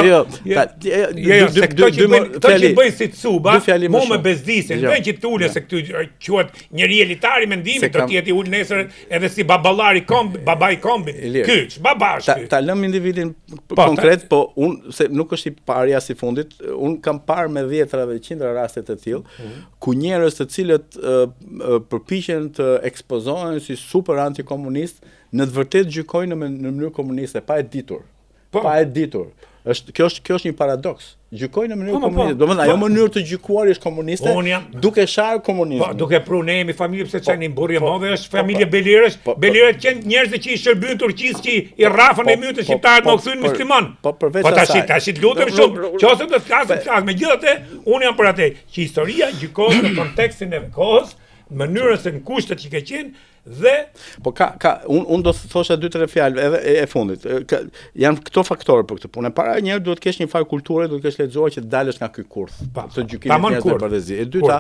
se këto që bëjnë si cuba, mu me bezdisin, dhe që t'ule se këtu quhet njëri elitari mendimit, do t'jeti ullë nesër edhe si babalari kombi, baba i kombi, kyç, baba është kyç. Ta lëm individin konkret, po unë, se nuk është i parja si fundit, unë kam parë me 10 dhe 100 raste të tillë, ku njerëz të cilët përpiqen të ekspozohen si super antikomunist, në të vërtetë gjykojnë në mënyrë komuniste, pa e ditur. Pa e ditur. Kjo është një paradoks. Gjykojnë në mënyrë komuniste. Domethënë ajo mënyrë të gjykuar është komuniste, duke sharë komunizmin. Po, duke pru ne jemi familje pse çani burrë madhe është familje Belirësh. Belirët që njerëz që i shërbyen Turqisë që i rrafën e mytën shqiptarët më kthyn musliman. Po përveç asaj. Po tash lutem shumë. Qose do të flas, megjithatë unë jam për atë që historia gjykohet në kontekstin e kohës, mënyrën se në kushtet që ka qenë dhe po unë do të thosha 2-3 fjalë edhe e fundit. Janë këto faktorë për këtë punë. Para njëherë duhet të kesh një farë kulture, duhet të kesh lexuar që të dalësh nga ky kurth të gjykimit të bardhëzi. E dyta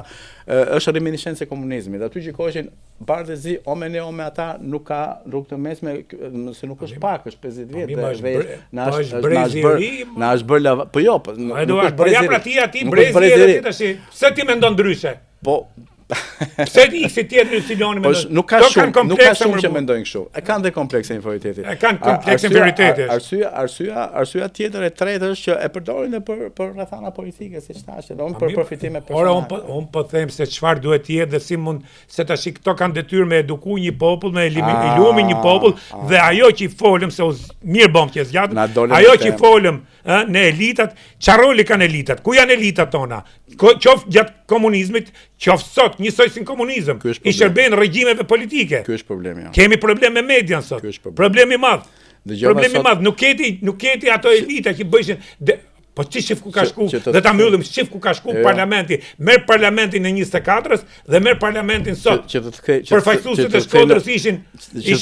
është reminiscencë e komunizmit. Aty gjykoheshin bardhëzi o me ne o me ata, nuk ka rrugë të mesme, se nuk është pak, është 50 vjet. Na është bërë po jo, nuk është brezëri. Ja pra ti aty brezëri tash. Se ti mendon ndryshe? Po pse ti si tjetër në Siloni mendon? Nuk ka shumë që mendojnë kështu. E kanë dhe komplekse inferioriteti. E kanë komplekse inferioriteti. Arsyeja tjetër e tretë është që e përdorin për rrethana politike, siç thashë, domethënë për përfitime personale. Ora un po them se çfarë duhet të jetë dhe si mund se tash këto kanë detyrë me eduku një popull, me ilumi një popull dhe ajo që i folëm se mirë bëm që zgjat. Ajo që i folëm në elitat, çfarë roli kanë elitat? Ku janë elitat tona? Qoftë gjatë komunizmit, qoftë sot, njësoj si në komunizëm, i shërbejnë regjimeve politike. Ky është problemi. Kemi problem me median sot. Problemi i madh. Problemi i madh, nuk keti ato elita që bëjnë po shif ku ka shku, dhe ta mbyllim shif ku ka shku parlamenti. Merr parlamentin e 24-s dhe merr parlamentin sot. Përfaqësuesit e Shkodrës ishin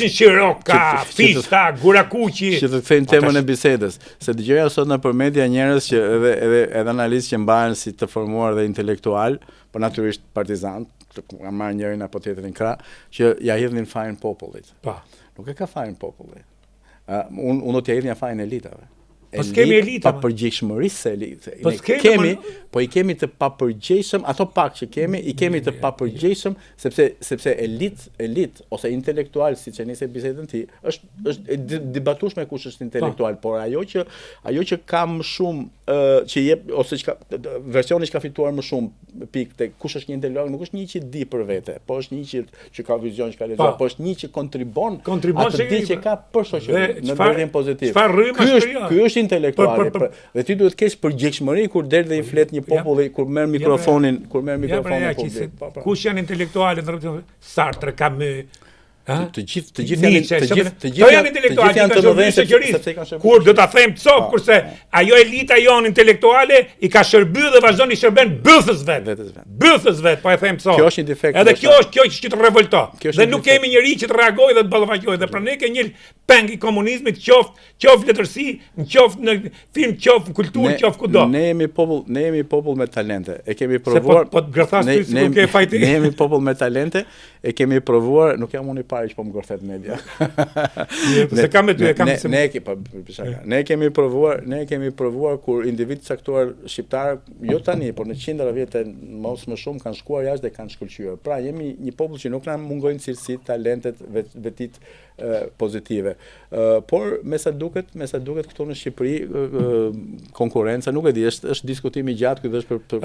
Shiroka, Fista, Gurakuqi. Që të kthejnë temën e bisedës, se dëgjoja sot nëpër media njerëz që edhe analistë që mbahen si të formuar dhe intelektual, por natyrisht partizan, ka marrë njërin apo tjetrin krah, që ja hidhin fajin popullit. Nuk e ka fajin popullit. Unë do t'ja hidhja fajin elitave. Po s'kemi elita. Papërgjegjshmërisë se elitë. Po i kemi të papërgjegjshëm, ato pak që kemi, i kemi të papërgjegjshëm sepse elit ose intelektual, siç e nisi bisedën ti, është debatueshme kush është intelektual, por ajo që ka më shumë që jep ose versioni që ka fituar më shumë pikë te kush është një intelektual, nuk është një që di për vete, po është një që ka vizion, që ka lexuar, po është një që kontribon atë ditë që ka për shoqëri në drejtim pozitiv. Ky është intelektuali. Dhe ti duhet të kesh përgjegjshmëri kur del dhe i flet një populli, kur merr mikrofonin publik. Kush janë intelektualët? Sartre, Camus, të gjithë janë intelektualë të shoqërisë. Kur do ta them cop, kurse ajo elita jon intelektuale i ka shërbyer dhe vazhdon i shërben bythës vet. Bythës vet, po e them cop. Kjo është një defekt. Edhe kjo që të revolto. Dhe nuk kemi njerëj që të reagojë dhe të ballafaqojë. Dhe pra ne ke një peng i komunizmit, qoftë letërsi, qoftë në film, qoftë në kulturë, qoftë kudo. Ne jemi popull me talente. E kemi provuar. Po gërthas ty sikur ke fajti. Ne jemi popull me talente, e kemi provuar, nuk jam unë i parë që po më gërthet media. Se kam me ty, ne kemi provuar kur individ caktuar shqiptar, jo tani, por në qindra vjete mos më shumë kanë shkuar jashtë dhe kanë shkëlqyer. Pra jemi një popull që nuk na mungojnë cilësitë, talentet, vetit pozitive. Por me sa duket këtu në Shqipëri konkurenca, nuk e di, është diskutim i gjatë ky dhe është për